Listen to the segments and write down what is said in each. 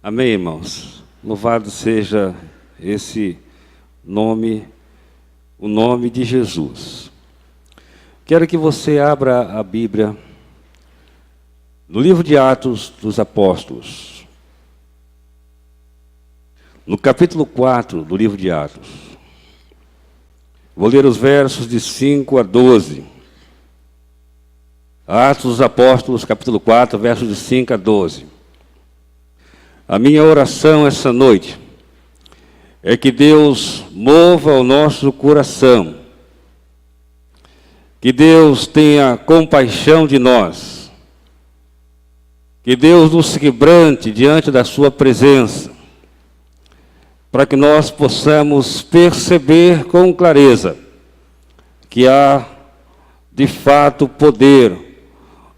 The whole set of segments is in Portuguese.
Amém, irmãos? Louvado seja esse nome, o nome de Jesus. Quero que você abra a Bíblia no livro de Atos dos Apóstolos, no capítulo 4 do livro de Atos. Vou ler os versos de 5 a 12. Atos dos Apóstolos, capítulo 4, versos de 5 a 12. A minha oração essa noite é que Deus mova o nosso coração, que Deus tenha compaixão de nós, que Deus nos quebrante diante da sua presença, para que nós possamos perceber com clareza que há, de fato, poder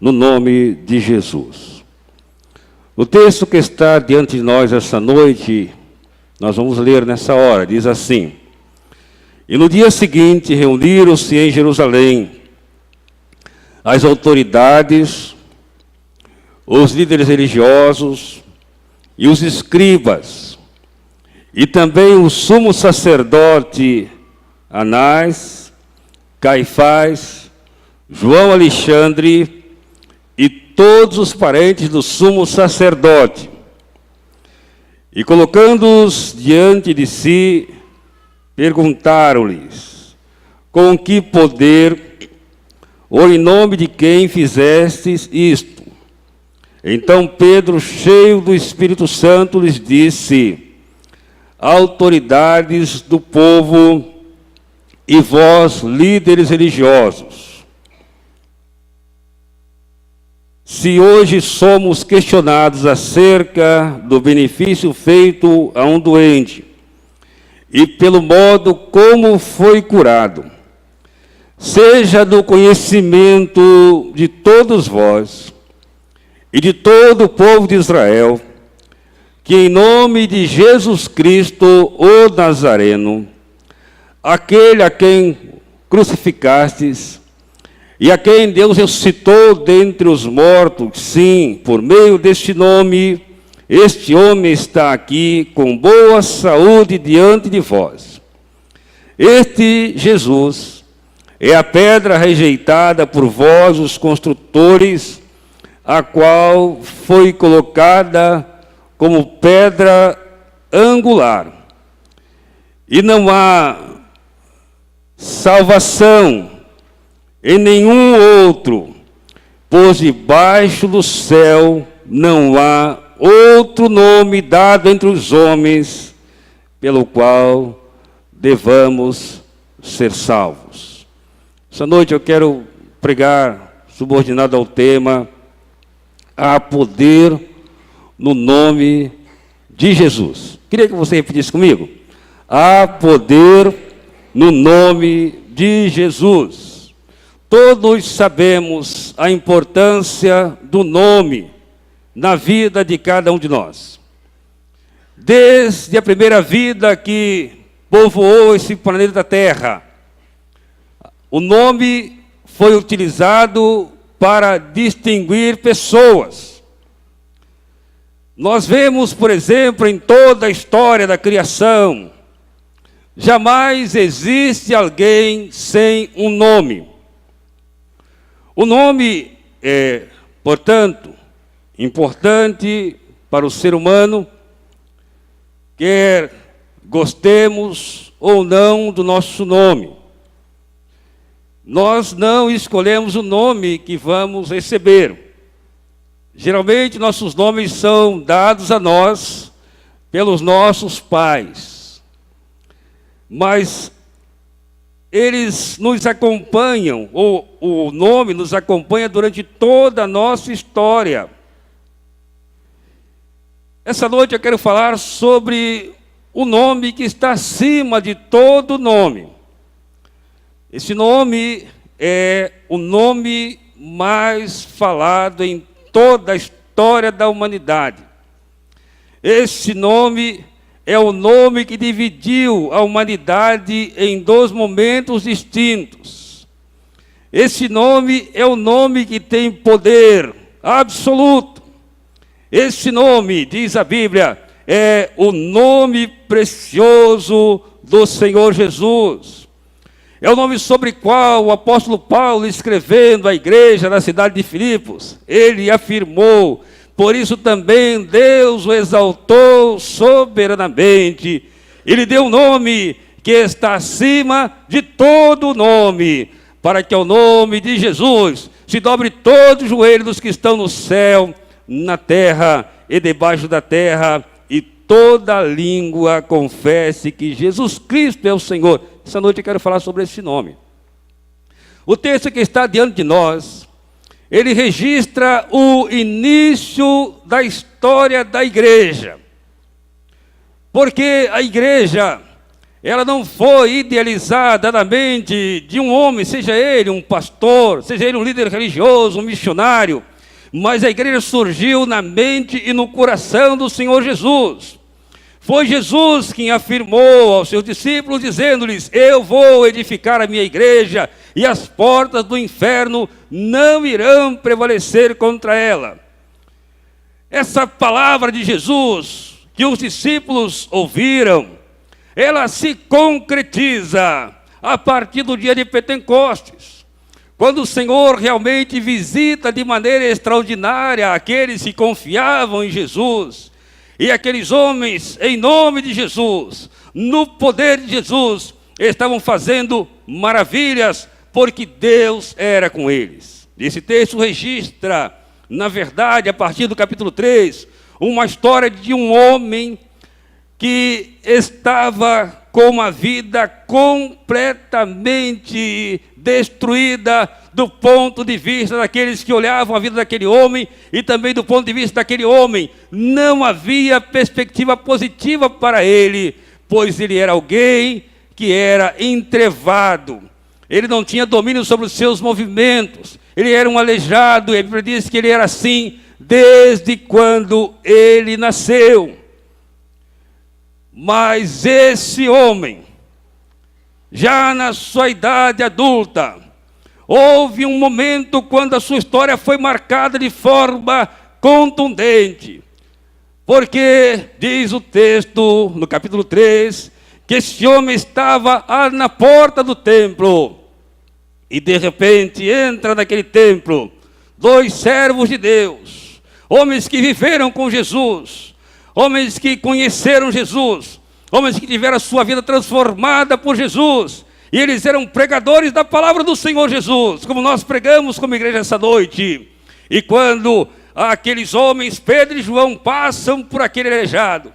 no nome de Jesus. O texto que está diante de nós essa noite, nós vamos ler nessa hora, diz assim: E no dia seguinte reuniram-se em Jerusalém as autoridades, os líderes religiosos e os escribas, e também o sumo sacerdote Anás, Caifás, João Alexandre e todos os parentes do sumo sacerdote. E colocando-os diante de si, perguntaram-lhes: Com que poder ou em nome de quem fizestes isto? Então Pedro, cheio do Espírito Santo, lhes disse: Autoridades do povo e vós, líderes religiosos, se hoje somos questionados acerca do benefício feito a um doente e pelo modo como foi curado, seja do conhecimento de todos vós e de todo o povo de Israel, que em nome de Jesus Cristo, o Nazareno, aquele a quem crucificastes, e a quem Deus ressuscitou dentre os mortos, sim, por meio deste nome, este homem está aqui com boa saúde diante de vós. Este Jesus é a pedra rejeitada por vós, os construtores, a qual foi colocada como pedra angular. E não há salvação em nenhum outro, pois debaixo do céu não há outro nome dado entre os homens, pelo qual devamos ser salvos. Essa noite eu quero pregar, subordinado ao tema, há poder no nome de Jesus. Queria que você repetisse comigo: há poder no nome de Jesus. Todos sabemos a importância do nome na vida de cada um de nós. Desde a primeira vida que povoou esse planeta Terra, o nome foi utilizado para distinguir pessoas. Nós vemos, por exemplo, em toda a história da criação, jamais existe alguém sem um nome. O nome é, portanto, importante para o ser humano, quer gostemos ou não do nosso nome. Nós não escolhemos o nome que vamos receber. Geralmente, nossos nomes são dados a nós pelos nossos pais. Mas eles nos acompanham, ou o nome nos acompanha durante toda a nossa história. Essa noite eu quero falar sobre o nome que está acima de todo nome. Esse nome é o nome mais falado em toda a história da humanidade. Esse nome é o nome que dividiu a humanidade em dois momentos distintos. Esse nome é o nome que tem poder absoluto. Esse nome, diz a Bíblia, é o nome precioso do Senhor Jesus. É o nome sobre o qual o apóstolo Paulo, escrevendo à igreja na cidade de Filipos, ele afirmou: por isso também Deus o exaltou soberanamente. Ele deu um nome que está acima de todo nome, para que ao nome de Jesus se dobre todo o joelho dos que estão no céu, na terra e debaixo da terra, e toda língua confesse que Jesus Cristo é o Senhor. Essa noite eu quero falar sobre esse nome. O texto que está diante de nós, ele registra o início da história da igreja. Porque a igreja, ela não foi idealizada na mente de um homem, seja ele um pastor, seja ele um líder religioso, um missionário, mas a igreja surgiu na mente e no coração do Senhor Jesus. Foi Jesus quem afirmou aos seus discípulos, dizendo-lhes: eu vou edificar a minha igreja, e as portas do inferno não irão prevalecer contra ela. Essa palavra de Jesus, que os discípulos ouviram, ela se concretiza a partir do dia de Pentecostes, quando o Senhor realmente visita de maneira extraordinária aqueles que confiavam em Jesus, e aqueles homens, em nome de Jesus, no poder de Jesus, estavam fazendo maravilhas, porque Deus era com eles. Esse texto registra, na verdade, a partir do capítulo 3, uma história de um homem que estava com uma vida completamente destruída do ponto de vista daqueles que olhavam a vida daquele homem, e também do ponto de vista daquele homem. Não havia perspectiva positiva para ele, pois ele era alguém que era entrevado. Ele não tinha domínio sobre os seus movimentos. Ele era um aleijado, e a Bíblia diz que ele era assim desde quando ele nasceu. Mas esse homem, já na sua idade adulta, houve um momento quando a sua história foi marcada de forma contundente. Porque diz o texto, no capítulo 3, que esse homem estava na porta do templo. E de repente entra naquele templo 2 servos de Deus, homens que viveram com Jesus, homens que conheceram Jesus, homens que tiveram a sua vida transformada por Jesus, e eles eram pregadores da palavra do Senhor Jesus, como nós pregamos como igreja essa noite. E quando aqueles homens, Pedro e João, passam por aquele aleijado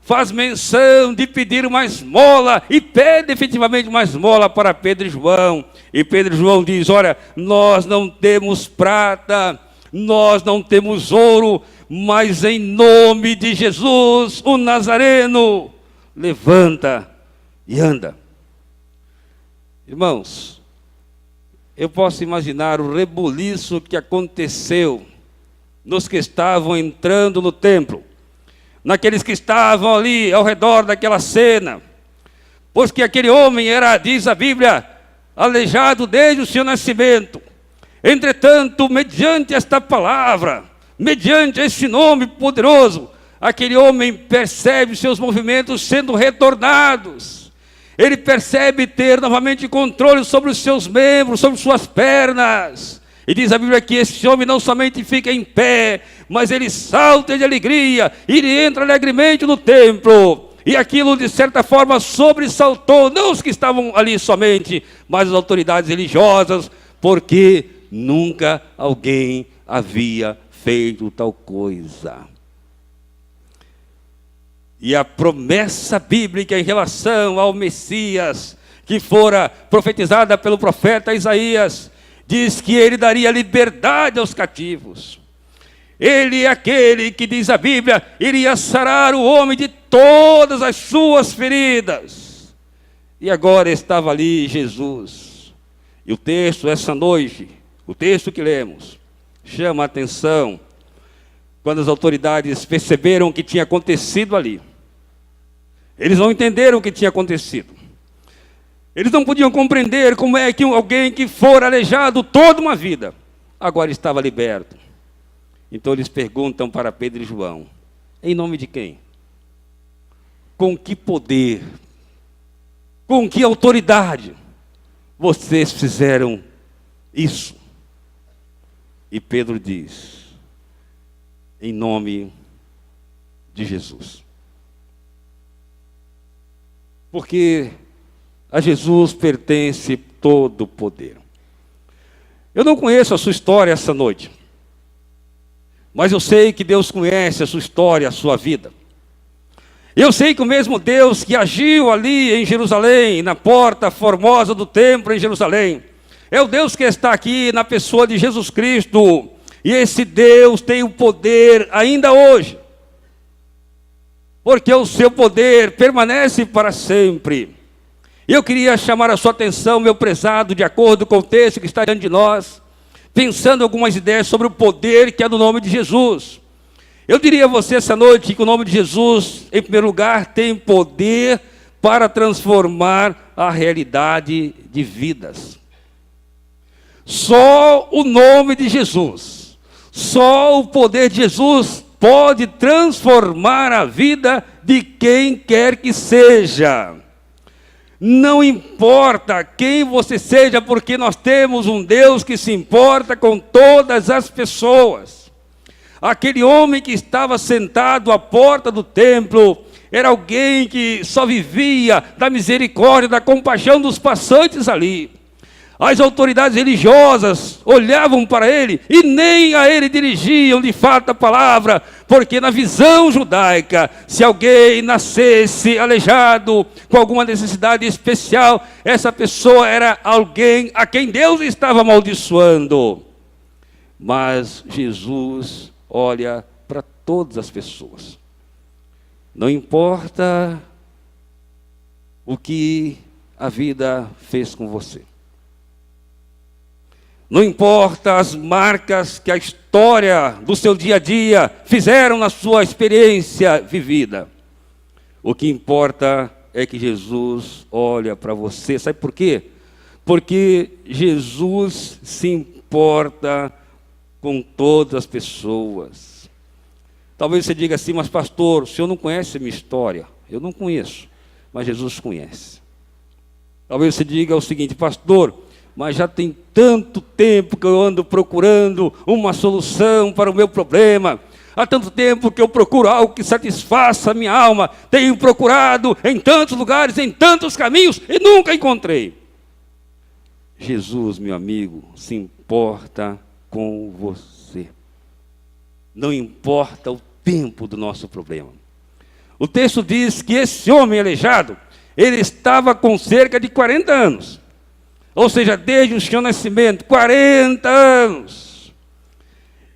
faz menção de pedir uma esmola, e pede efetivamente uma esmola para Pedro e João. E Pedro e João diz: olha, nós não temos prata, nós não temos ouro, mas em nome de Jesus, o Nazareno, levanta e anda. Irmãos, eu posso imaginar o rebuliço que aconteceu nos que estavam entrando no templo, naqueles que estavam ali ao redor daquela cena, pois que aquele homem era, diz a Bíblia, aleijado desde o seu nascimento. Entretanto, mediante esta palavra, mediante esse nome poderoso, aquele homem percebe os seus movimentos sendo retornados. Ele percebe ter novamente controle sobre os seus membros, sobre suas pernas. E diz a Bíblia que esse homem não somente fica em pé, mas ele salta de alegria, e ele entra alegremente no templo. E aquilo, de certa forma, sobressaltou, não os que estavam ali somente, mas as autoridades religiosas, porque nunca alguém havia feito tal coisa. E a promessa bíblica em relação ao Messias, que fora profetizada pelo profeta Isaías, diz que ele daria liberdade aos cativos. Ele é aquele que, diz a Bíblia, iria sarar o homem de todas as suas feridas. E agora estava ali Jesus. E o texto, essa noite, o texto que lemos, chama a atenção quando as autoridades perceberam o que tinha acontecido ali. Eles não entenderam o que tinha acontecido. Eles não podiam compreender como é que alguém que fora aleijado toda uma vida, agora estava liberto. Então eles perguntam para Pedro e João: em nome de quem? Com que poder? Com que autoridade vocês fizeram isso? E Pedro diz: em nome de Jesus. Porque a Jesus pertence todo o poder. Eu não conheço a sua história essa noite, mas eu sei que Deus conhece a sua história, a sua vida. Eu sei que o mesmo Deus que agiu ali em Jerusalém, na porta formosa do templo em Jerusalém, é o Deus que está aqui na pessoa de Jesus Cristo. E esse Deus tem o poder ainda hoje, porque o seu poder permanece para sempre. Eu queria chamar a sua atenção, meu prezado, de acordo com o texto que está diante de nós, pensando algumas ideias sobre o poder que é no nome de Jesus. Eu diria a você essa noite que o nome de Jesus, em primeiro lugar, tem poder para transformar a realidade de vidas. Só o nome de Jesus, só o poder de Jesus pode transformar a vida de quem quer que seja. Não importa quem você seja, porque nós temos um Deus que se importa com todas as pessoas. Aquele homem que estava sentado à porta do templo era alguém que só vivia da misericórdia, da compaixão dos passantes ali. As autoridades religiosas olhavam para ele e nem a ele dirigiam de fato a palavra, porque na visão judaica, se alguém nascesse aleijado, com alguma necessidade especial, essa pessoa era alguém a quem Deus estava amaldiçoando. Mas Jesus olha para todas as pessoas. Não importa o que a vida fez com você. Não importa as marcas que a história do seu dia a dia fizeram na sua experiência vivida. O que importa é que Jesus olha para você. Sabe por quê? Porque Jesus se importa com todas as pessoas. Talvez você diga assim: mas pastor, o senhor não conhece a minha história. Eu não conheço, mas Jesus conhece. Talvez você diga o seguinte: pastor, mas já tem tanto tempo que eu ando procurando uma solução para o meu problema. Há tanto tempo que eu procuro algo que satisfaça a minha alma. Tenho procurado em tantos lugares, em tantos caminhos e nunca encontrei. Jesus, meu amigo, se importa com você. Não importa o tempo do nosso problema. O texto diz que esse homem aleijado, ele estava com cerca de 40 anos. Ou seja, desde o seu nascimento, 40 anos.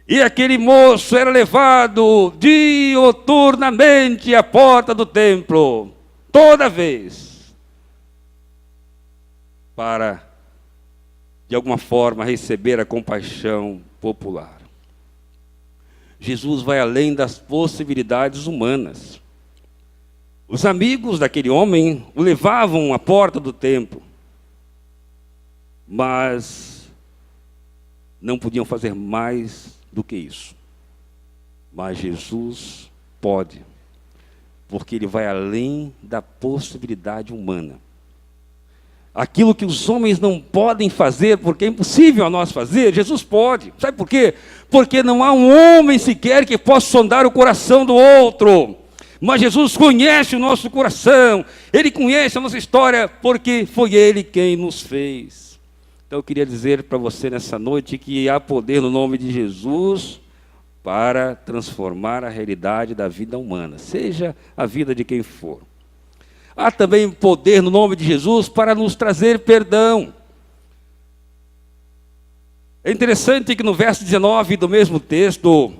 E aquele moço era levado diuturnamente à porta do templo, toda vez, para de alguma forma receber a compaixão popular. Jesus vai além das possibilidades humanas. Os amigos daquele homem o levavam à porta do templo, mas não podiam fazer mais do que isso. Mas Jesus pode, porque ele vai além da possibilidade humana. Aquilo que os homens não podem fazer, porque é impossível a nós fazer, Jesus pode. Sabe por quê? Porque não há um homem sequer que possa sondar o coração do outro. Mas Jesus conhece o nosso coração, Ele conhece a nossa história, porque foi Ele quem nos fez. Então eu queria dizer para você nessa noite que há poder no nome de Jesus para transformar a realidade da vida humana, seja a vida de quem for. Há também poder no nome de Jesus para nos trazer perdão. É interessante que no verso 19 do mesmo texto,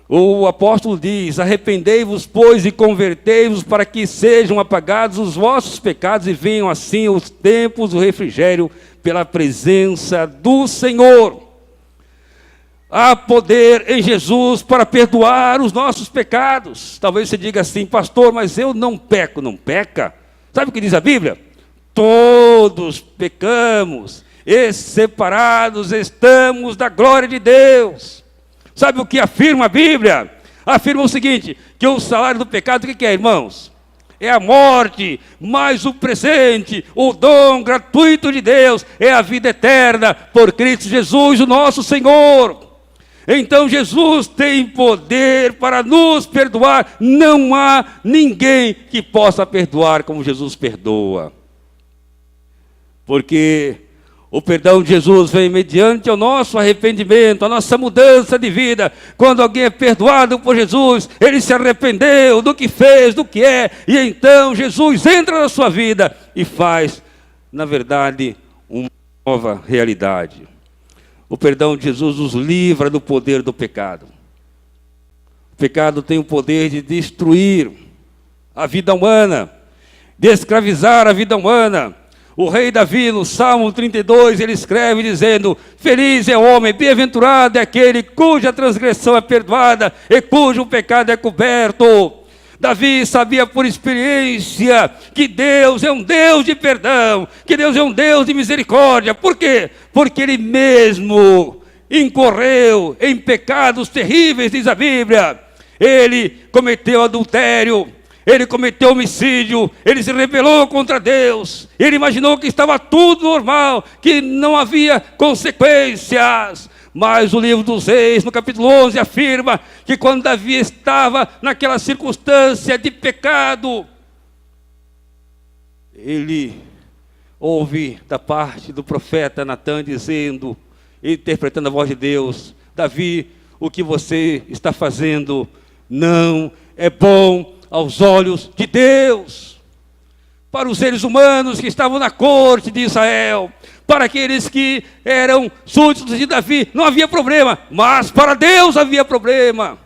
o apóstolo diz: arrependei-vos, pois, e convertei-vos para que sejam apagados os vossos pecados e venham assim os tempos do refrigério pela presença do Senhor. Há poder em Jesus para perdoar os nossos pecados. Talvez você diga assim: pastor, mas eu não peco. Não peca. Sabe o que diz a Bíblia? Todos pecamos, e separados estamos da glória de Deus. Sabe o que afirma a Bíblia? Afirma o seguinte, que o salário do pecado, o que é, irmãos? É a morte, mas o presente, o dom gratuito de Deus, é a vida eterna por Cristo Jesus, o nosso Senhor. Então Jesus tem poder para nos perdoar. Não há ninguém que possa perdoar como Jesus perdoa. Porque o perdão de Jesus vem mediante o nosso arrependimento, a nossa mudança de vida. Quando alguém é perdoado por Jesus, ele se arrependeu do que fez, do que é. E então Jesus entra na sua vida e faz, na verdade, uma nova realidade. O perdão de Jesus nos livra do poder do pecado. O pecado tem o poder de destruir a vida humana, de escravizar a vida humana. O rei Davi, no Salmo 32, ele escreve dizendo: feliz é o homem, bem-aventurado é aquele cuja transgressão é perdoada e cujo pecado é coberto. Davi sabia por experiência que Deus é um Deus de perdão, que Deus é um Deus de misericórdia. Por quê? Porque ele mesmo incorreu em pecados terríveis, diz a Bíblia. Ele cometeu adultério, ele cometeu homicídio, ele se rebelou contra Deus, ele imaginou que estava tudo normal, que não havia consequências. Mas o livro dos Reis, no capítulo 11, afirma que quando Davi estava naquela circunstância de pecado, ele ouve da parte do profeta Natã dizendo, interpretando a voz de Deus: Davi, o que você está fazendo não é bom aos olhos de Deus. Para os seres humanos que estavam na corte de Israel, para aqueles que eram súditos de Davi, não havia problema, mas para Deus havia problema.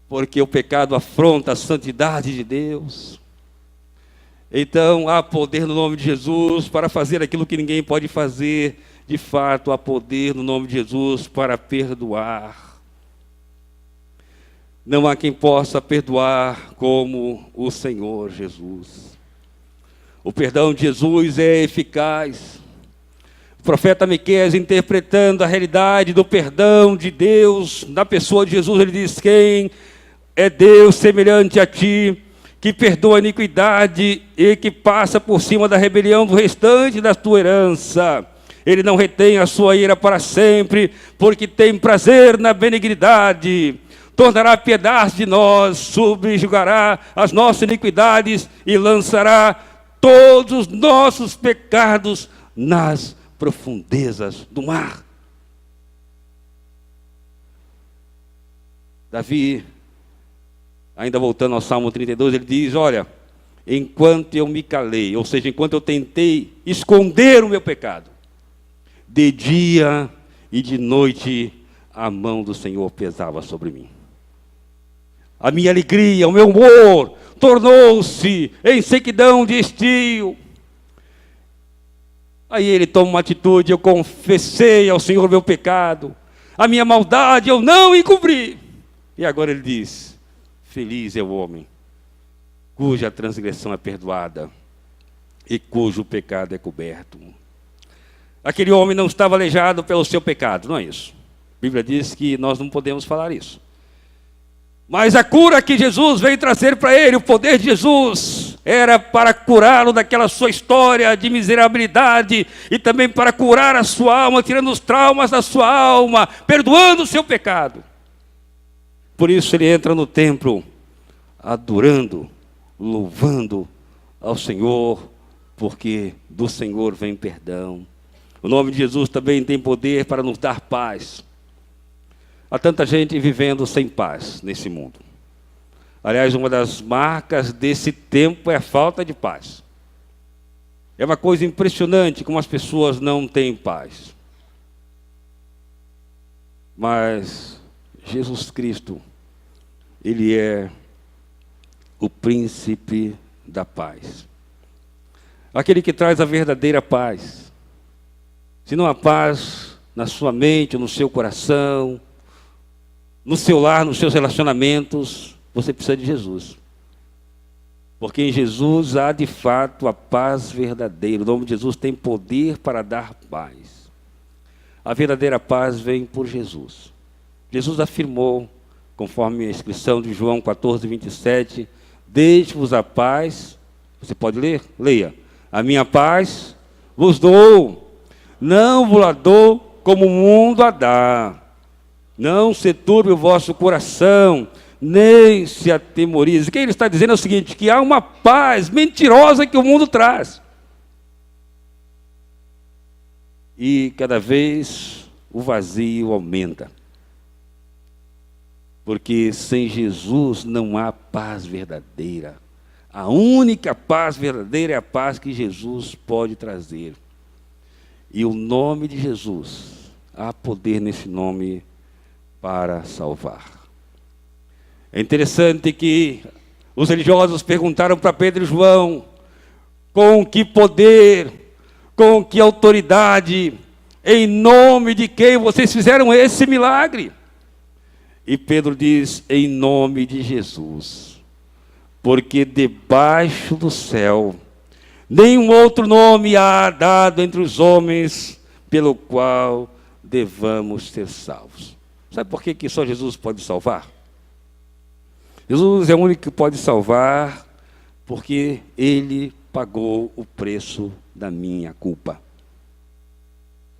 Porque o pecado afronta a santidade de Deus. Então há poder no nome de Jesus para fazer aquilo que ninguém pode fazer. De fato, há poder no nome de Jesus para perdoar. Não há quem possa perdoar como o Senhor Jesus. O perdão de Jesus é eficaz. O profeta Miqueias, interpretando a realidade do perdão de Deus na pessoa de Jesus, ele diz: quem é Deus semelhante a ti, que perdoa a iniquidade e que passa por cima da rebelião do restante da tua herança. Ele não retém a sua ira para sempre, porque tem prazer na benignidade. Tornará piedade de nós, subjugará as nossas iniquidades e lançará todos os nossos pecados nas profundezas do mar. Davi, ainda voltando ao Salmo 32, ele diz: olha, enquanto eu me calei, ou seja, enquanto eu tentei esconder o meu pecado, de dia e de noite a mão do Senhor pesava sobre mim. A minha alegria, o meu humor tornou-se em sequidão de estio. Aí ele toma uma atitude: eu confessei ao Senhor meu pecado, a minha maldade eu não encobri. E agora ele diz: feliz é o homem cuja transgressão é perdoada e cujo pecado é coberto. Aquele homem não estava aleijado pelo seu pecado, não é isso. A Bíblia diz que nós não podemos falar isso. Mas a cura que Jesus veio trazer para ele, o poder de Jesus, era para curá-lo daquela sua história de miserabilidade e também para curar a sua alma, tirando os traumas da sua alma, perdoando o seu pecado. Por isso ele entra no templo adorando, louvando ao Senhor, porque do Senhor vem perdão. O nome de Jesus também tem poder para nos dar paz. Há tanta gente vivendo sem paz nesse mundo. Aliás, uma das marcas desse tempo é a falta de paz. É uma coisa impressionante como as pessoas não têm paz. Mas Jesus Cristo, Ele é o príncipe da paz. Aquele que traz a verdadeira paz. Se não há paz na sua mente, no seu coração, no seu lar, nos seus relacionamentos, você precisa de Jesus. Porque em Jesus há de fato a paz verdadeira. O nome de Jesus tem poder para dar paz. A verdadeira paz vem por Jesus. Jesus afirmou, conforme a inscrição de João 14, 27, deixe-vos a paz. Você pode ler? Leia. A minha paz vos dou, não vos la dou como o mundo a dá. Não se turbe o vosso coração, nem se atemorize. O que ele está dizendo é o seguinte, que há uma paz mentirosa que o mundo traz. E cada vez o vazio aumenta. Porque sem Jesus não há paz verdadeira. A única paz verdadeira é a paz que Jesus pode trazer. E o nome de Jesus, há poder nesse nome para salvar. É interessante que os religiosos perguntaram para Pedro e João, com que poder, com que autoridade, em nome de quem vocês fizeram esse milagre? E Pedro diz, em nome de Jesus, porque debaixo do céu, nenhum outro nome há dado entre os homens, pelo qual devamos ser salvos. Sabe por que só Jesus pode salvar? Jesus é o único que pode salvar, porque Ele pagou o preço da minha culpa.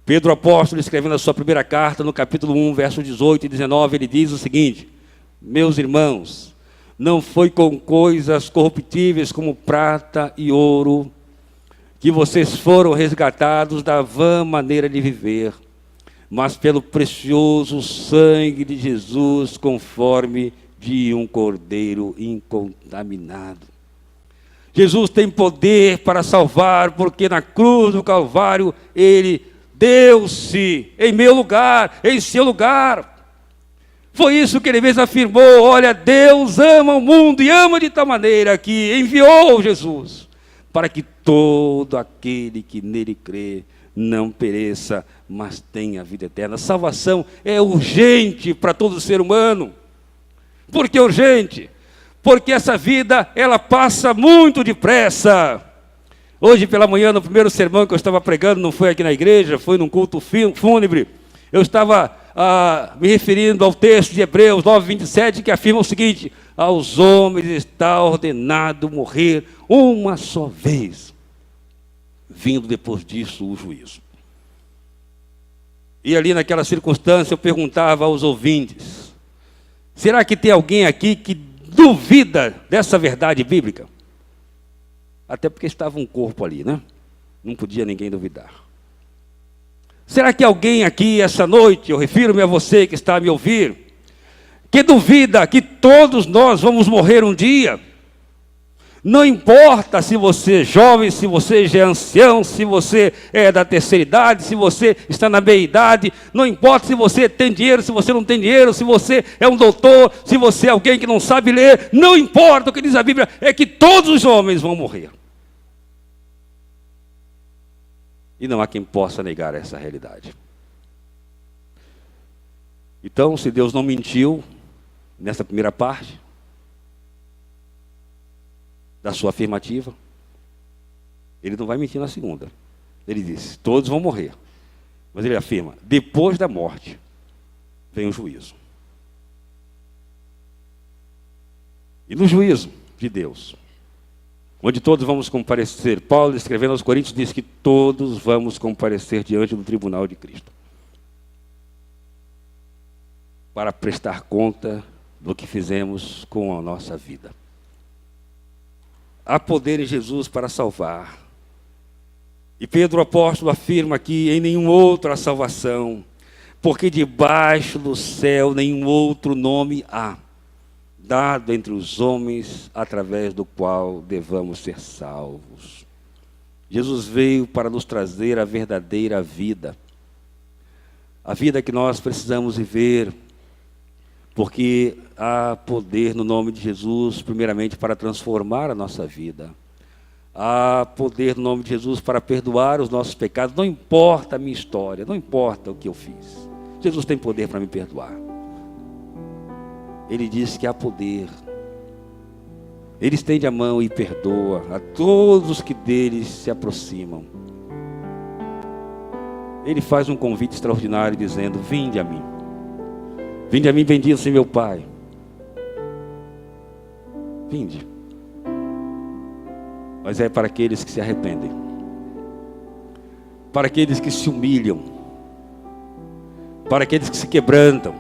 Pedro apóstolo, escrevendo a sua primeira carta, no capítulo 1, versos 18 e 19, ele diz o seguinte, meus irmãos, não foi com coisas corruptíveis como prata e ouro, que vocês foram resgatados da vã maneira de viver, mas pelo precioso sangue de Jesus, conforme de um cordeiro incontaminado. Jesus tem poder para salvar, porque na cruz do Calvário, Ele deu-se em meu lugar, em seu lugar. Foi isso que ele mesmo afirmou, olha, Deus ama o mundo e ama de tal maneira que enviou Jesus, para que todo aquele que nele crê não pereça, mas tenha vida eterna. A salvação é urgente para todo ser humano. Por que urgente? Porque essa vida, ela passa muito depressa. Hoje pela manhã, no primeiro sermão que eu estava pregando, não foi aqui na igreja, foi num culto fúnebre, eu estava me referindo ao texto de Hebreus 9, 27, que afirma o seguinte, aos homens está ordenado morrer uma só vez, vindo depois disso o juízo. E ali naquela circunstância eu perguntava aos ouvintes, será que tem alguém aqui que duvida dessa verdade bíblica? Até porque estava um corpo ali, né? Não podia ninguém duvidar. Será que alguém aqui essa noite, eu refiro-me a você que está a me ouvir, que duvida que todos nós vamos morrer um dia? Não importa se você é jovem, se você já é ancião, se você é da terceira idade, se você está na meia-idade, não importa se você tem dinheiro, se você não tem dinheiro, se você é um doutor, se você é alguém que não sabe ler, não importa, o que diz a Bíblia é que todos os homens vão morrer. E não há quem possa negar essa realidade. Então, se Deus não mentiu nessa primeira parte da sua afirmativa, Ele não vai mentir na segunda. Ele diz, todos vão morrer. Mas Ele afirma, depois da morte vem o juízo. E no juízo de Deus, onde todos vamos comparecer, Paulo, escrevendo aos Coríntios, diz que todos vamos comparecer diante do tribunal de Cristo, para prestar conta do que fizemos com a nossa vida. Há poder em Jesus para salvar. E Pedro apóstolo afirma que em nenhum outro há salvação, porque debaixo do céu nenhum outro nome há, dado entre os homens, através do qual devamos ser salvos. Jesus veio para nos trazer a verdadeira vida. A vida que nós precisamos viver, porque há poder no nome de Jesus, primeiramente para transformar a nossa vida. Há poder no nome de Jesus para perdoar os nossos pecados, não importa a minha história, não importa o que eu fiz. Jesus tem poder para me perdoar. Ele diz que há poder. Ele estende a mão e perdoa a todos os que dele se aproximam. Ele faz um convite extraordinário dizendo: vinde a mim. Vinde a mim, bendito meu Pai. Vinde. Mas é para aqueles que se arrependem, para aqueles que se humilham, para aqueles que se quebrantam,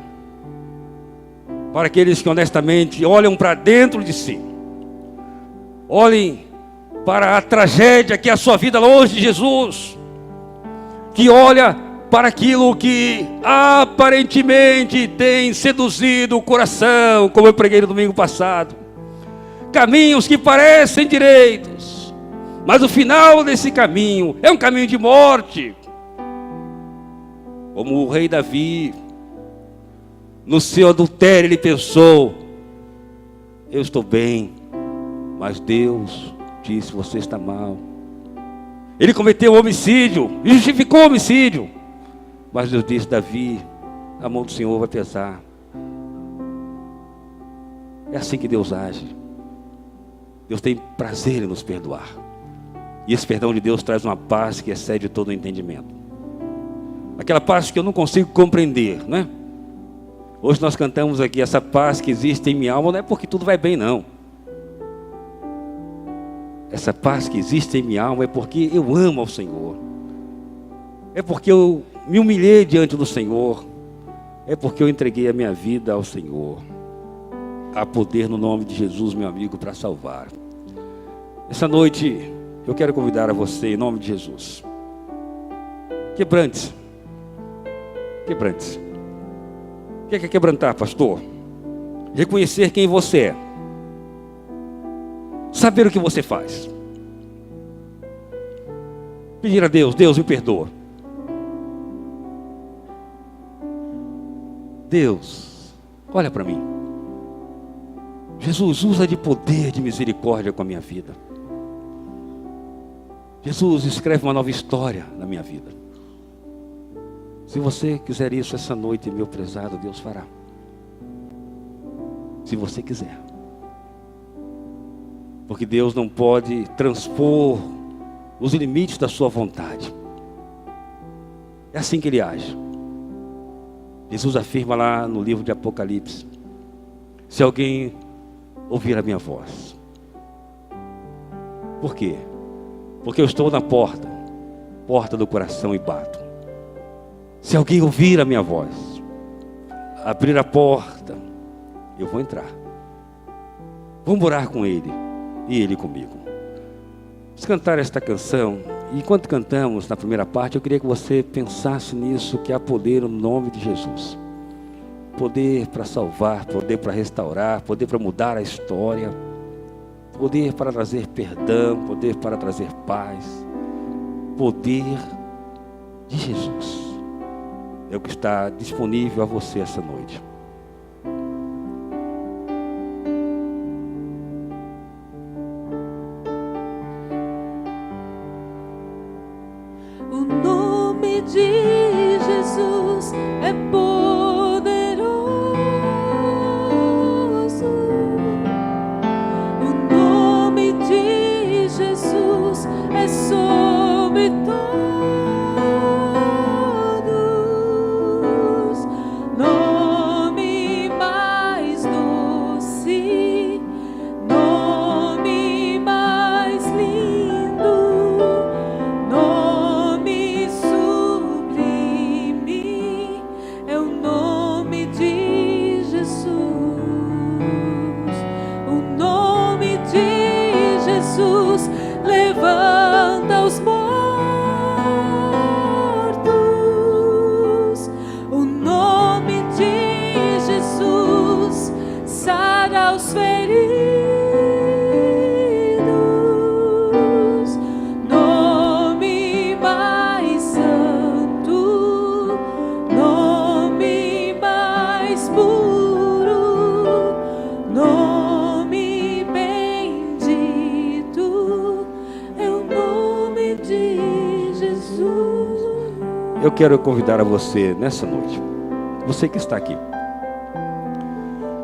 para aqueles que honestamente olham para dentro de si, olhem para a tragédia que é a sua vida longe de Jesus, que olha para aquilo que aparentemente tem seduzido o coração, como eu preguei no domingo passado, caminhos que parecem direitos, mas o final desse caminho é um caminho de morte. Como o rei Davi, no seu adultério, ele pensou: eu estou bem, mas Deus disse: você está mal. Ele cometeu o homicídio, e justificou o homicídio, mas Deus disse: Davi, a mão do Senhor vai pesar. É assim que Deus age. Deus tem prazer em nos perdoar, e esse perdão de Deus traz uma paz que excede todo o entendimento, aquela paz que eu não consigo compreender, né? Hoje nós cantamos aqui: essa paz que existe em minha alma, não é porque tudo vai bem, não. Essa paz que existe em minha alma é porque eu amo ao Senhor, é porque eu me humilhei diante do Senhor, é porque eu entreguei a minha vida ao Senhor. Há poder no nome de Jesus, meu amigo, para salvar. Essa noite eu quero convidar a você, em nome de Jesus, quebrante-se. Quebrante-se. O que é quebrantar, pastor? Reconhecer quem você é, saber o que você faz, pedir a Deus: Deus, me perdoa. Deus, olha para mim. Jesus, usa de poder, de misericórdia com a minha vida. Jesus, escreve uma nova história na minha vida. Se você quiser isso essa noite, meu prezado, Deus fará. Se você quiser. Porque Deus não pode transpor os limites da sua vontade. É assim que Ele age. Jesus afirma lá no livro de Apocalipse: se alguém ouvir a minha voz. Por quê? Porque eu estou na porta do coração, e bato. Se alguém ouvir a minha voz, abrir a porta, eu vou entrar, vou morar com Ele e Ele comigo. Vamos cantar esta canção, e enquanto cantamos na primeira parte, eu queria que você pensasse nisso, que há poder no nome de Jesus. Poder para salvar, poder para restaurar, poder para mudar a história, poder para trazer perdão, poder para trazer paz. Poder de Jesus é o que está disponível a você essa noite. O nome de Jesus é poderoso. O nome de Jesus é sobre todos. Nome mais doce, nome mais lindo, nome sublime, é o nome de Jesus. O nome de Jesus levanta os mortos. O nome de Jesus sara os feridos. Nome mais santo, nome mais puro, nome bendito, é o nome de Jesus. Eu quero convidar a você nessa noite, você que está aqui,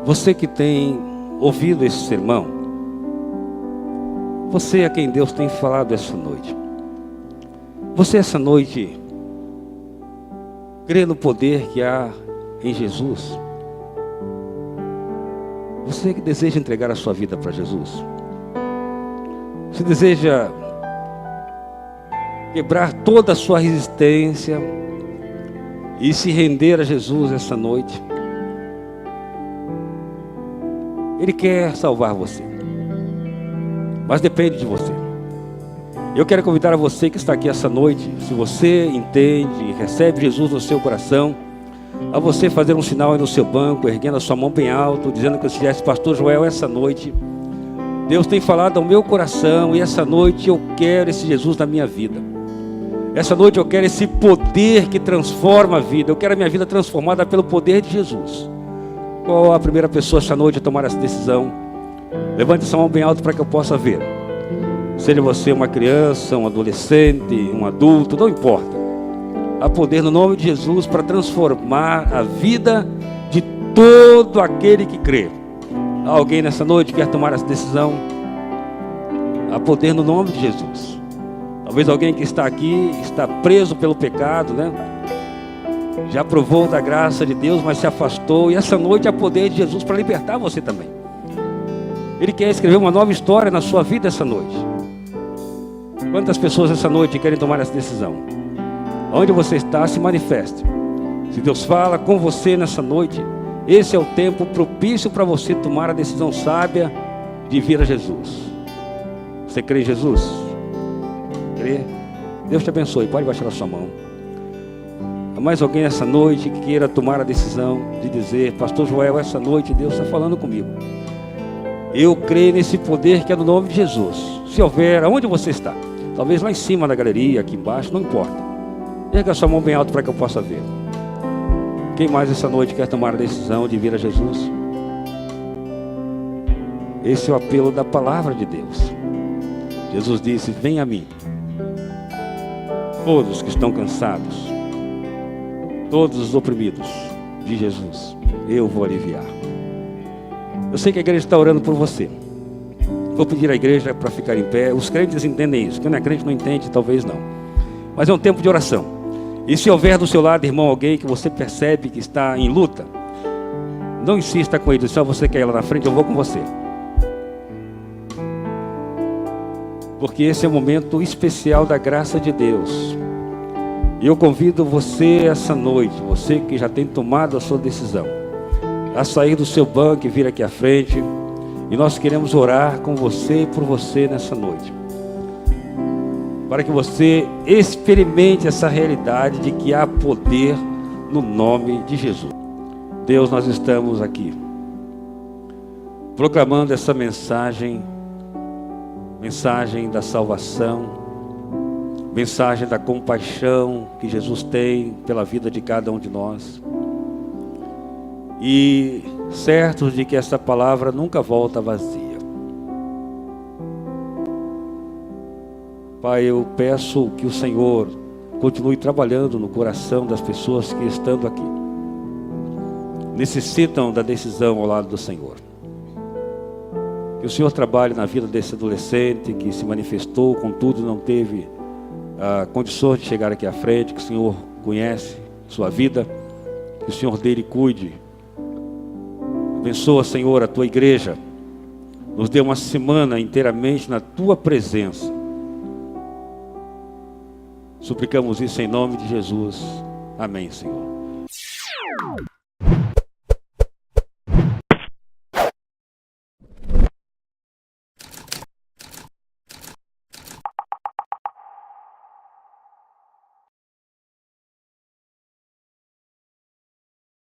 você que tem ouvido esse sermão, você a quem Deus tem falado essa noite, você essa noite crê no poder que há em Jesus? Você que deseja entregar a sua vida para Jesus? Você deseja quebrar toda a sua resistência e se render a Jesus essa noite? Ele quer salvar você, mas depende de você. Eu quero convidar a você que está aqui essa noite, se você entende e recebe Jesus no seu coração, a você fazer um sinal aí no seu banco, erguendo a sua mão bem alto, dizendo que você disse: Pastor Joel, essa noite Deus tem falado ao meu coração e essa noite eu quero esse Jesus na minha vida. Essa noite eu quero esse poder que transforma a vida. Eu quero a minha vida transformada pelo poder de Jesus. Qual a primeira pessoa esta noite a tomar essa decisão? Levante essa mão bem alto para que eu possa ver. Seja você uma criança, um adolescente, um adulto, não importa. Há poder no nome de Jesus para transformar a vida de todo aquele que crê. Há alguém nessa noite que quer tomar essa decisão? Há poder no nome de Jesus. Talvez alguém que está aqui, está preso pelo pecado, né? Já provou da graça de Deus, mas se afastou. E essa noite há poder de Jesus para libertar você também. Ele quer escrever uma nova história na sua vida essa noite. Quantas pessoas essa noite querem tomar essa decisão? Onde você está, se manifeste. Se Deus fala com você nessa noite, esse é o tempo propício para você tomar a decisão sábia de vir a Jesus. Você crê em Jesus? Crê? Deus te abençoe. Pode baixar a sua mão. Há mais alguém essa noite que queira tomar a decisão de dizer: Pastor Joel, essa noite Deus está falando comigo. Eu creio nesse poder que é no nome de Jesus. Se houver, aonde você está? Talvez lá em cima da galeria, aqui embaixo, não importa. Erga a sua mão bem alto para que eu possa ver. Quem mais essa noite quer tomar a decisão de vir a Jesus? Esse é o apelo da palavra de Deus. Jesus disse: vem a mim, todos que estão cansados, todos os oprimidos de Jesus, eu vou aliviar. Eu sei que a igreja está orando por você. Vou pedir à igreja para ficar em pé. Os crentes entendem isso. Quem não é crente não entende, talvez não. Mas é um tempo de oração. E se houver do seu lado, irmão, alguém que você percebe que está em luta, não insista com ele. Só você quer ir lá na frente, eu vou com você. Porque esse é o momento especial da graça de Deus. E eu convido você essa noite, você que já tem tomado a sua decisão, a sair do seu banco e vir aqui à frente. E nós queremos orar com você e por você nessa noite, para que você experimente essa realidade de que há poder no nome de Jesus. Deus, nós estamos aqui proclamando essa mensagem da salvação, mensagem da compaixão que Jesus tem pela vida de cada um de nós. E certos de que essa palavra nunca volta vazia. Pai, eu peço que o Senhor continue trabalhando no coração das pessoas que estando aqui necessitam da decisão ao lado do Senhor. Que o Senhor trabalhe na vida desse adolescente que se manifestou, contudo não teve condições de chegar aqui à frente. Que o Senhor conhece sua vida, que o Senhor dele cuide. Abençoa, Senhor, a tua igreja. Nos dê uma semana inteiramente na tua presença. Suplicamos isso em nome de Jesus. Amém, Senhor.